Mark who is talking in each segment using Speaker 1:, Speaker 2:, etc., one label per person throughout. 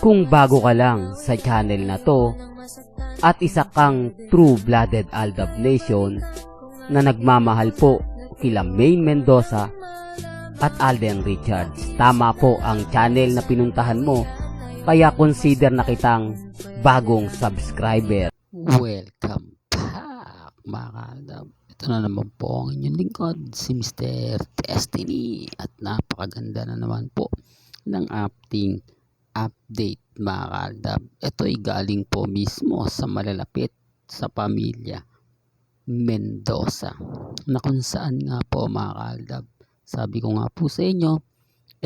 Speaker 1: Kung bago ka lang sa channel na to at isa kang true-blooded Aldab Nation na nagmamahal po kila Maine Mendoza at Alden Richards, tama po ang channel na pinuntahan mo, kaya consider na kitang bagong subscriber.
Speaker 2: Welcome back mga kaaldab. Ito na naman po ang inyong lingkod, si Mr. Destiny, at napakaganda na naman po ng ating update mga kaaldab. Ito ay galing po mismo sa malalapit sa pamilya Mendoza, na kung saan nga po mga kaaldab, sabi ko nga po sa inyo,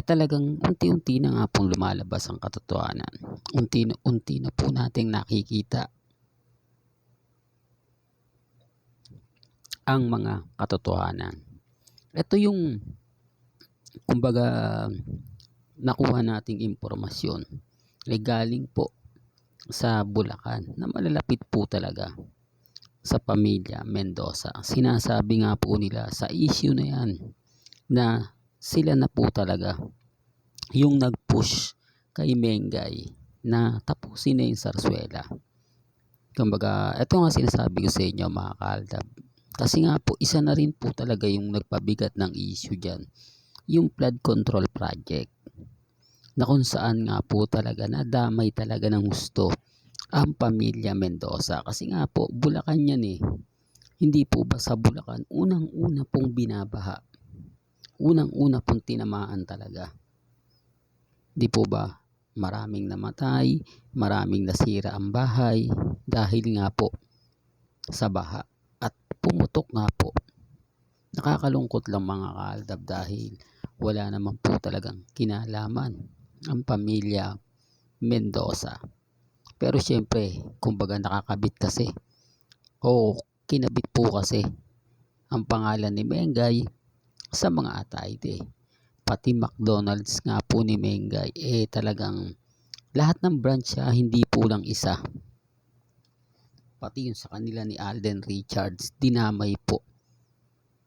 Speaker 2: talagang unti-unti na nga pong lumalabas ang katotohanan. Unti na po nating nakikita ang mga katotohanan. Ito yung kumbaga nakuha nating impormasyon ay galing po sa Bulacan, na malalapit po talaga sa pamilya Mendoza. Sinasabi nga po nila sa issue na yan na sila na po talaga yung nag-push kay Mengay na tapusin na yung Zarzuela. Kumbaga, ito nga sinasabi ko sa inyo mga kaaldab. Kasi nga po, isa na rin po talaga yung nagpabigat ng issue dyan, yung flood control project, na kung saan nga po talaga nadamay talaga ng gusto ang pamilya Mendoza. Kasi nga po, Bulacan yan eh. Hindi po ba sa Bulacan, unang-una pong binabaha, unang-una pong tinamaan talaga. Di po ba maraming namatay, maraming nasira ang bahay dahil nga po sa baha. At pumutok nga po. Nakakalungkot lang mga kaaldab dahil wala naman po talagang kinalaman ang pamilya Mendoza. Pero syempre, kumbaga nakakabit kasi o kinabit po kasi ang pangalan ni Mengay sa mga atayde. Pati McDonald's nga po ni Mengay talagang lahat ng branch hindi po lang isa. Pati yung sa kanila ni Alden Richards, dinamay po,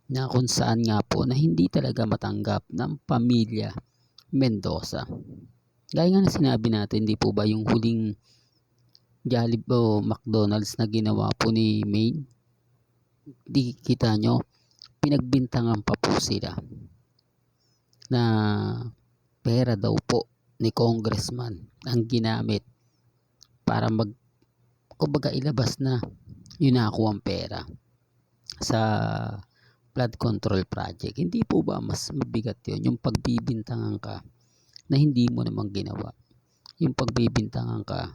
Speaker 2: na kung saan nga po na hindi talaga matanggap ng pamilya Mendoza. Gaya nga na sinabi natin, di po ba yung huling Jollibee o McDonald's na ginawa po ni Maine, di kita nyo, pinagbintangan pa po sila na pera daw po ni congressman ang ginamit para kumbaga ilabas na yun nakuha ang pera sa flood control project. Hindi po ba mas mabigat yun, yung pagbibintangan ka na hindi mo namang ginawa, yung pagbibintangan ka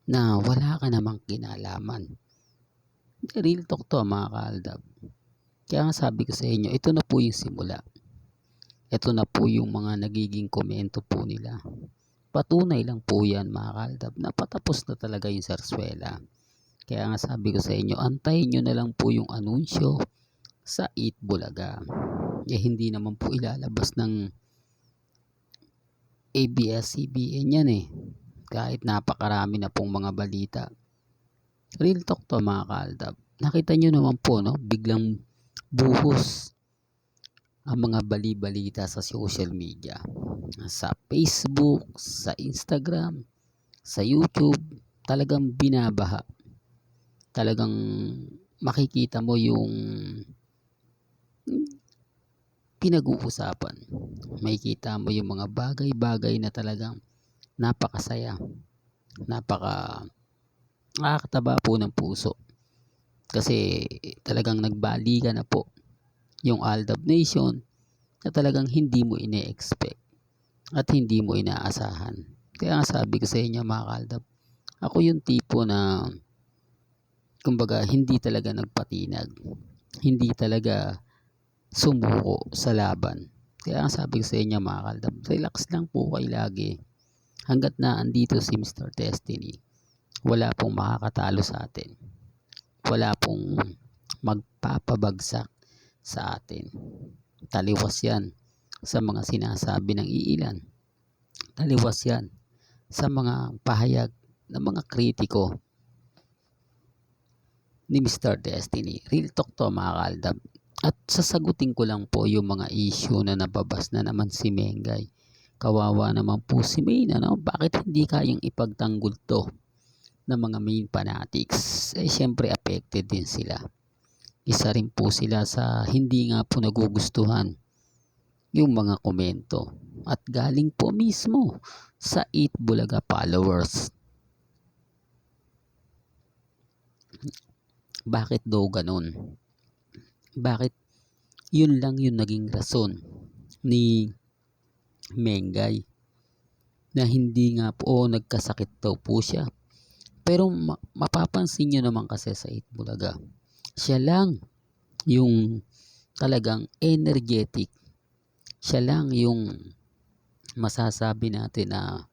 Speaker 2: na wala ka namang kinalaman. Real talk to mga kaaldab. Kaya nga sabi ko sa inyo, ito na po yung simula. Ito na po yung mga nagiging komento po nila. Patunay lang po yan mga kaaldab na patapos na talaga yung Zarzuela. Kaya nga sabi ko sa inyo, antayin nyo na lang po yung anunsyo sa Eat Bulaga. Hindi naman po ilalabas ng ABS-CBN yan eh. Kahit napakarami na pong mga balita. Real talk to mga kaaldab. Nakita nyo naman po, no? Biglang buhos ang mga bali-balita sa social media. Sa Facebook, sa Instagram, sa YouTube, talagang binabaha. Talagang makikita mo yung pinag-uusapan. Makikita mo yung mga bagay-bagay na talagang napakasaya. Nakakataba po ng puso. Kasi talagang nagbalikan na po yung Aldab Nation na talagang hindi mo ine-expect at hindi mo inaasahan. Kaya nga sabi ko sa inyo mga kaaldab, ako yung tipo na kumbaga hindi talaga nagpatinag, hindi talaga sumuko sa laban. Kaya nga sabi ko sa inyo mga kaaldab, relax lang po kayo lagi. Hanggat na andito si Mr. Destiny, wala pong makakatalo sa atin. Wala pong magpapabagsak sa atin. Taliwas yan sa mga sinasabi ng iilan. Taliwas yan sa mga pahayag ng mga kritiko ni Mr. Destiny. Real talk to mga kaaldab. At sasagutin ko lang po yung mga issue na nababas na naman si Mengay. Kawawa naman po si Main, ano? Bakit hindi kayang ipagtanggol to ng mga main fanatics? Eh syempre affected din sila. Isa rin po sila sa hindi nga po nagugustuhan yung mga komento. At galing po mismo sa 8 Bulaga followers. Bakit daw ganun? Bakit yun lang yung naging rason ni Mengay na hindi nga po nagkasakit daw po siya. Pero mapapansin nyo naman kasi sa 8 Bulaga, siya lang yung talagang energetic. Siya lang yung masasabi natin na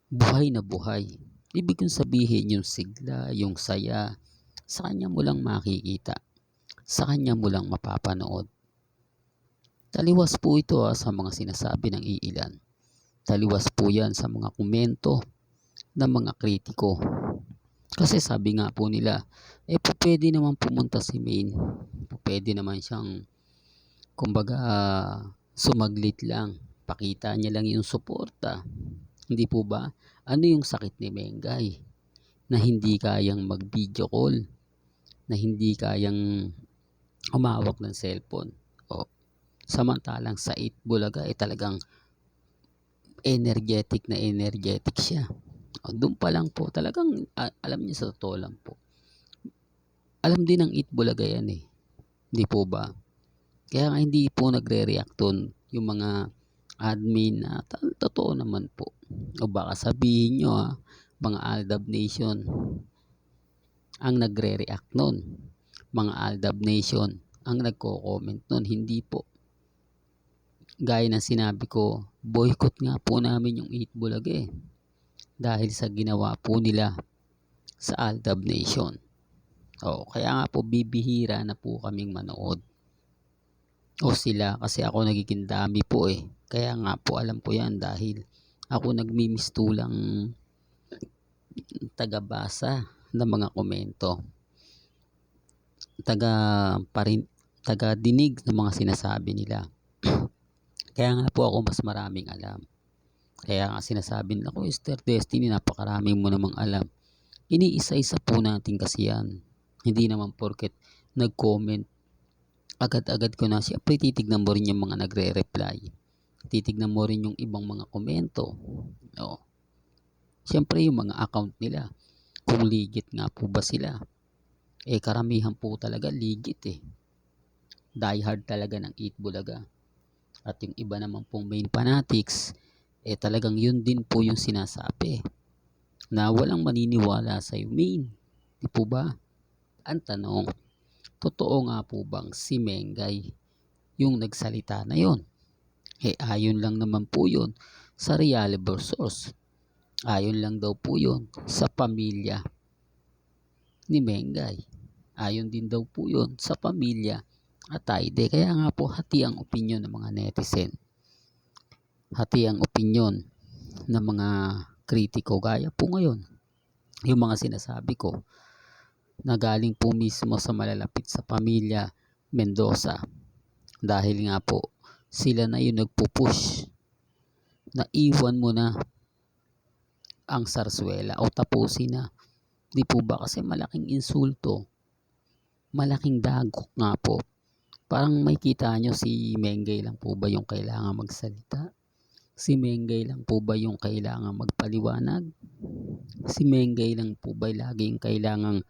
Speaker 2: buhay na buhay. Ibig kong sabihin yung sigla, yung saya, sa kanya mo lang makikita. Sa kanya mo lang mapapanood. Taliwas po ito sa mga sinasabi ng iilan. Taliwas po yan sa mga komento ng mga kritiko. Kasi sabi nga po nila, pwede naman pumunta si Main. Pwede naman siyang, kumbaga, sumaglit lang. Pakita niya lang yung suporta. Hindi po ba? Ano yung sakit ni Mengay? Na hindi kayang mag-video call. Na hindi kayang umawak ng cellphone. O, samantalang sa 8 Bulaga talagang energetic na energetic siya. O, doon pa lang po talagang alam niya, sa totoo lang po. Alam din ng 8 Bulaga yan eh. Hindi po ba? Kaya nga hindi po nagre-react doon yung mga admin na totoo naman po. O baka sabihin nyo mga Aldab Nation ang nagre-react nun. Mga Aldab Nation ang nagko-comment nun. Hindi po. Gaya ng sinabi ko, boycott nga po namin yung 8 Bulaga dahil sa ginawa po nila sa Aldab Nation. Kaya nga po bibihira na po kaming manood. O sila, kasi ako nagiging dami po Kaya nga po alam ko yan dahil ako nagmimistulang tagabasa ng mga komento. Taga dinig ng mga sinasabi nila. Kaya nga po ako mas maraming alam. Kaya nga sinasabi nila ko, Mr. Destiny, napakaraming mo namang alam. Iniisa-isa po natin kasi yan. Hindi naman porket nag-comment agad-agad ko na, siyempre titignan mo rin yung mga nagre-reply. Titignan mo rin yung ibang mga komento. Siyempre yung mga account nila, kung legit nga po ba sila. Karamihan po talaga legit Die hard talaga ng 8 Bulaga. At yung iba naman pong main fanatics, talagang yun din po yung sinasabi. Na walang maniniwala sa main. Di po ba? Ang tanong, totoo nga po bang si Mengay yung nagsalita na yon? Ayon lang naman po yun sa reliable source. Ayon lang daw po yun sa pamilya ni Mengay. Ayon din daw po yun sa pamilya Atayde. Kaya nga po hati ang opinion ng mga netizen. Hati ang opinion ng mga kritiko. Gaya po ngayon, yung mga sinasabi ko na galing po mismo sa malalapit sa pamilya Mendoza. Dahil nga po, sila na yung nagpupush na iwan mo na ang Sarsuela o tapusin na. Di po ba? Kasi malaking insulto, malaking dagok nga po. Parang may kita nyo, si Mengay lang po ba yung kailangan magsalita? Si Mengay lang po ba yung kailangan magpaliwanag? Si Mengay lang po ba laging kailangang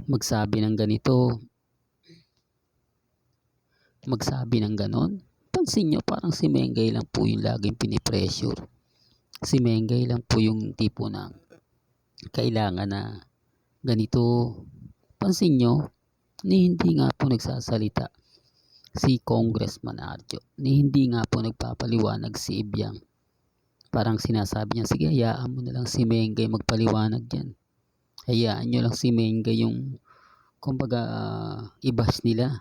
Speaker 2: magsabi ng ganito, magsabi ng ganon? Pansin nyo, parang si Mengay lang po yung laging pinipressure. Si Mengay lang po yung tipo na kailangan na ganito. Pansin nyo, ni hindi nga po nagsasalita si Congressman Arjo, ni hindi nga po nagpapaliwanag si Ibyang. Parang sinasabi niya, sige, hayaan mo na lang si Mengay magpaliwanag dyan. Hayaan nyo lang si Mengay yung kumbaga ibas nila.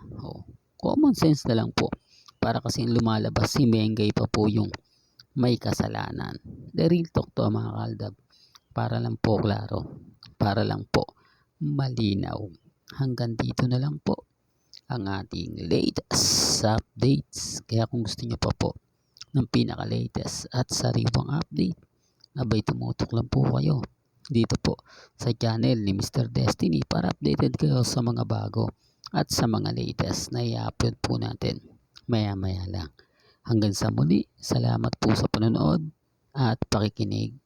Speaker 2: Common sense na lang po. Para kasi lumalabas si Mengay pa po yung may kasalanan. The real talk to mga kaldab. Para lang po klaro. Para lang po malinaw. Hanggang dito na lang po ang ating latest updates. Kaya kung gusto nyo pa po ng pinaka-latest at sariwang update, abay tumutok lang po kayo dito po sa channel ni Mr. Destiny para updated kayo sa mga bago at sa mga latest na i-upload po natin maya-maya lang. Hanggang sa muli, salamat po sa panonood at pakikinig.